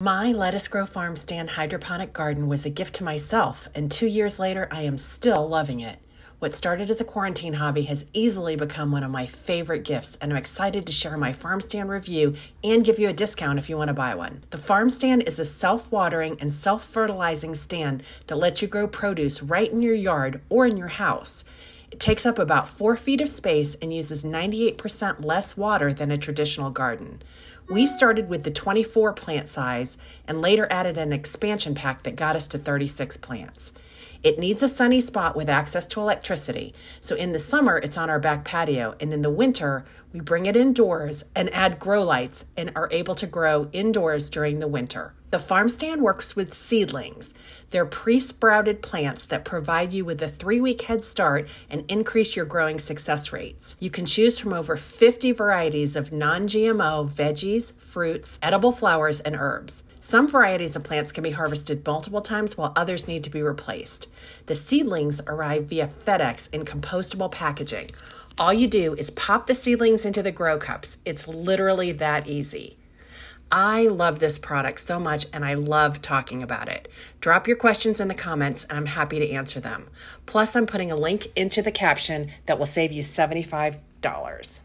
My Lettuce Grow Farmstand hydroponic garden was a gift to myself, and 2 years later, I am still loving it. What started as a quarantine hobby has easily become one of my favorite gifts, and I'm excited to share my farmstand review and give you a discount if you want to buy one. The farmstand is a self-watering and self-fertilizing stand that lets you grow produce right in your yard or in your house. It takes up about 4 feet of space and uses 98% less water than a traditional garden. We started with the 24 plant size and later added an expansion pack that got us to 36 plants. It needs a sunny spot with access to electricity, so in the summer it's on our back patio, and in the winter we bring it indoors and add grow lights and are able to grow indoors during the winter. The farm stand works with seedlings. They're pre-sprouted plants that provide you with a 3-week head start and increase your growing success rates. You can choose from over 50 varieties of non-GMO veggies, fruits, edible flowers, and herbs. Some varieties of plants can be harvested multiple times while others need to be replaced. The seedlings arrive via FedEx in compostable packaging. All you do is pop the seedlings into the grow cups. It's literally that easy. I love this product so much, and I love talking about it. Drop your questions in the comments and I'm happy to answer them. Plus, I'm putting a link into the caption that will save you $75.